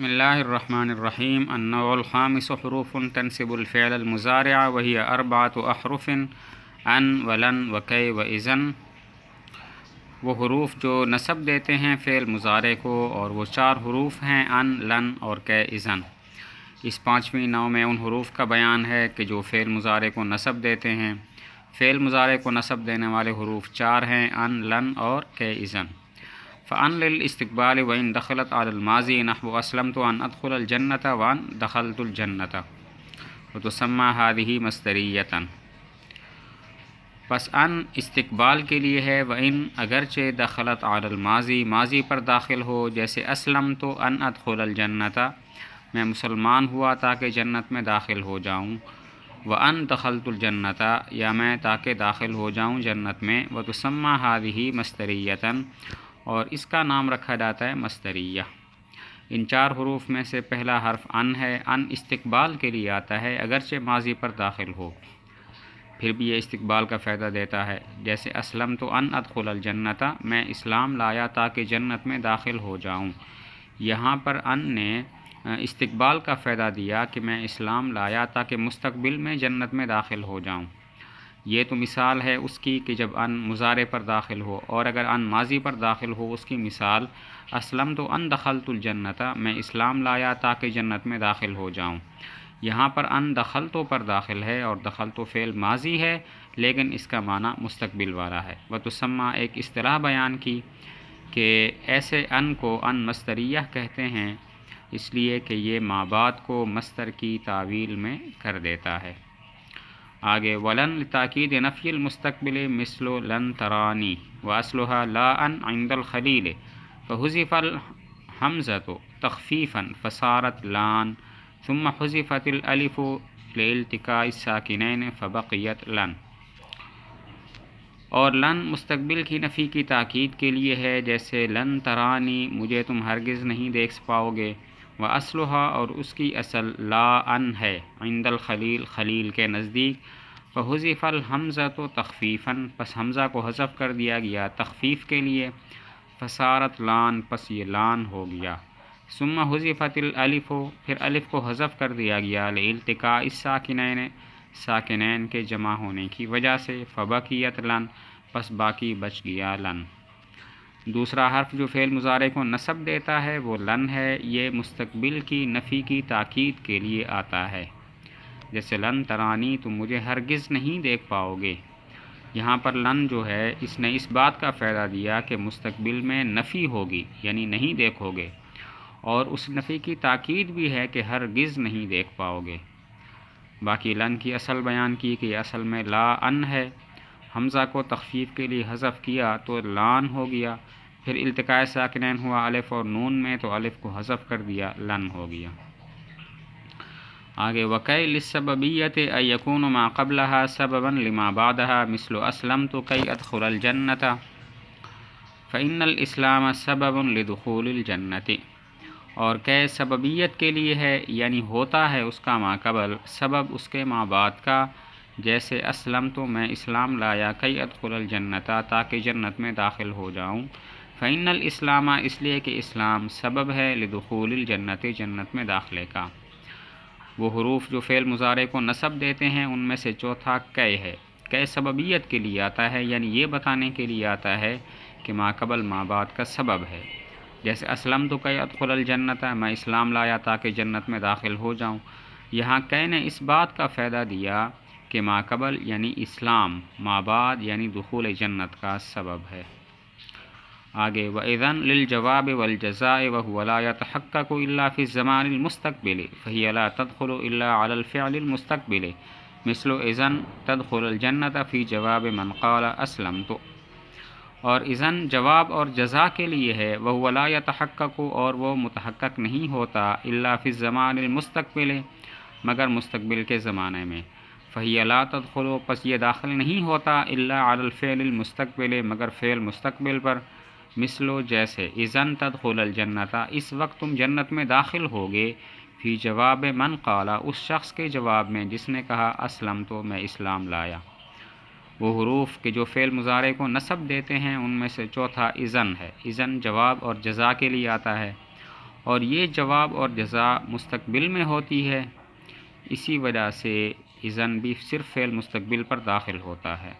بسم اللہ الرحمن الرحیم النوع الخامس حروف تنصب الفعل المضارع وهي اربعۃ احرف ان ولن وکی واذن۔ وہ حروف جو نصب دیتے ہیں فعل مضارع کو، اور وہ 4 حروف ہیں ان، لن اور کی، اذن۔ اس 5ویں نوع میں ان حروف کا بیان ہے کہ جو فعل مضارع کو نصب دیتے ہیں۔ فعل مضارع کو نصب دینے والے حروف 4 ہیں، ان، لن اور کی، اذن۔ فَأَن لِلْإِسْتِقْبَالِ وَإِن دَخَلَتْ عَلَى الْمَاضِي نَحْوُ أَسْلَمْتُ أَنْ أَدْخُلَ الْجَنَّةَ وَأَنْ دَخَلْتُ الْجَنَّةَ وَتُسَمَّى هَذِهِ مَصْدَرِيَّةً۔ پس ان استقبال کے لیے ہے، وَإِن اگرچہ دخلت علی الماضی ماضی پر داخل ہو، جیسے اسلمت ان ادخل الجنة میں مسلمان ہوا تاکہ جنت میں داخل ہو جاؤں، وَأَن دَخَلْتُ الْجَنَّةَ یا میں تاکہ داخل ہو جاؤں جنت میں، وَتُسَمَّى هَذِهِ مَصْدَرِيَّةً اور اس کا نام رکھا جاتا ہے مصدریہ۔ ان 4 حروف میں سے پہلا حرف ان ہے۔ ان استقبال کے لیے آتا ہے اگرچہ ماضی پر داخل ہو، پھر بھی یہ استقبال کا فائدہ دیتا ہے، جیسے اسلمت ان ادخل الجنة میں اسلام لایا تاکہ جنت میں داخل ہو جاؤں۔ یہاں پر ان نے استقبال کا فائدہ دیا کہ میں اسلام لایا تاکہ مستقبل میں جنت میں داخل ہو جاؤں۔ یہ تو مثال ہے اس کی کہ جب ان مضارع پر داخل ہو، اور اگر ان ماضی پر داخل ہو اس کی مثال اسلمت ان دخلت الجنة میں اسلام لایا تاکہ جنت میں داخل ہو جاؤں۔ یہاں پر ان دخلتو پر داخل ہے، اور دخلتو فعل ماضی ہے لیکن اس کا معنی مستقبل والا ہے۔ وتسمى ایک اصطلاح بیان کی کہ ایسے ان کو ان مصدریہ کہتے ہیں، اس لیے کہ یہ ما بعد کو مصدر کی تعویل میں کر دیتا ہے۔ آگے ولن لتاکید نفی المستقبل مثل لن ترانی واصلها لا ان عند الخلیل فحذف الحمزة تخفیفا فصارت لان ثم حذفت الالف لالتقاء الساکنین فبقیت لن۔ اور لن مستقبل کی نفی کی تاکید کے لیے ہے، جیسے لن ترانی مجھے تم ہرگز نہیں دیکھ پاؤ گے، واصلها اور اس کی اصل لا ان ہے، عند الخلیل خلیل کے نزدیک، فحذف الحمزة تخفیفا پس حمزہ کو حذف کر دیا گیا تخفیف کے لیے، فصارت لان پس یہ لان ہو گیا، ثم حذفت الالف پھر الف کو حذف کر دیا گیا، لالتقاء الساکنین ساکنین کے جمع ہونے کی وجہ سے، فبقیت لن پس باقی بچ گیا لن۔ دوسرا حرف جو فعل مضارع کو نصب دیتا ہے وہ لن ہے، یہ مستقبل کی نفی کی تاکید کے لیے آتا ہے، جیسے لن ترانی تم مجھے ہرگز نہیں دیکھ پاؤ گے۔ یہاں پر لن جو ہے اس نے اس بات کا فائدہ دیا کہ مستقبل میں نفی ہوگی، یعنی نہیں دیکھو گے، اور اس نفی کی تاکید بھی ہے کہ ہرگز نہیں دیکھ پاؤ گے۔ باقی لن کی اصل بیان کی کہ اصل میں لا ان ہے، حمزہ کو تخفیف کے لیے حذف کیا تو لان ہو گیا، پھر التقاء ساکنین ہوا الف اور نون میں تو الف کو حذف کر دیا، لن ہو گیا۔ آگے وکی للسببیت ان یکون ما قبلها سببا لما بعدها مثل اسلمت کی ادخل الجنة فإن الاسلام سبب لدخول الجنة۔ اور کہ سببیت کے لیے ہے، یعنی ہوتا ہے اس کا ما قبل سبب اس کے ما بعد کا، جیسے اسلمت میں اسلام لایا کی ادخل الجنة تاکہ جنت میں داخل ہو جاؤں، فإن الاسلام اس لیے کہ اسلام سبب ہے لدخول الجنة جنت میں داخلے کا۔ وہ حروف جو فعل مضارع کو نصب دیتے ہیں ان میں سے چوتھا کی ہے۔ کی سببیت کے لیے آتا ہے، یعنی یہ بتانے کے لیے آتا ہے کہ ما قبل ما بعد کا سبب ہے، جیسے اسلمت کی ادخل الجنة میں اسلام لایا تاکہ جنت میں داخل ہو جاؤں۔ یہاں کی نے اس بات کا فائدہ دیا کہ ما قبل یعنی اسلام، ما بعد یعنی دخول جنت کا سبب ہے۔ آگے وَإِذَنْ لِلْجَوَابِ وَالْجَزَاءِ وَهُوَ لَا يَتَحَقَّقُ إِلَّا فِي الزَّمَانِ الْمُسْتَقْبِلِ فَهِيَ لَا تَدْخُلُ إِلَّا عَلَى الْفِعْلِ الْمُسْتَقْبِلِ مثل إِذَنْ تَدْخُلُ الْجَنَّةَ فِي جَوَابِ مَنْ قَالَ أَسْلَمْتُ۔ اور اذن جواب اور جزا کے لیے ہے، وَهُوَ لَا يَتَحَقَّقُ اور وہ متحقق نہیں ہوتا، إِلَّا فِي الزَّمَانِ الْمُسْتَقْبِلِ مگر مستقبل کے زمانے میں، فَهِيَ لَا تَدْخُلُ پس یہ داخل نہیں ہوتا، إِلَّا عَلَى الْفِعْلِ الْمُسْتَقْبِلِ مگر فعل مستقبل پر، مثلو جیسے اذن تدخل الجنة اس وقت تم جنت میں داخل ہوگے، فی جواب من قالا اس شخص کے جواب میں جس نے کہا اسلمت میں اسلام لایا۔ وہ حروف کہ جو فعل مضارع کو نصب دیتے ہیں ان میں سے چوتھا اذن ہے۔ اذن جواب اور جزا کے لیے آتا ہے، اور یہ جواب اور جزا مستقبل میں ہوتی ہے، اسی وجہ سے اذن بھی صرف فعل مستقبل پر داخل ہوتا ہے۔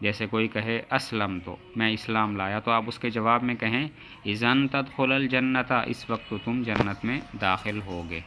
جیسے کوئی کہے اسلم تو میں اسلام لایا، تو آپ اس کے جواب میں کہیں اذن تدخل الجنت، اس وقت تم جنت میں داخل ہوگے۔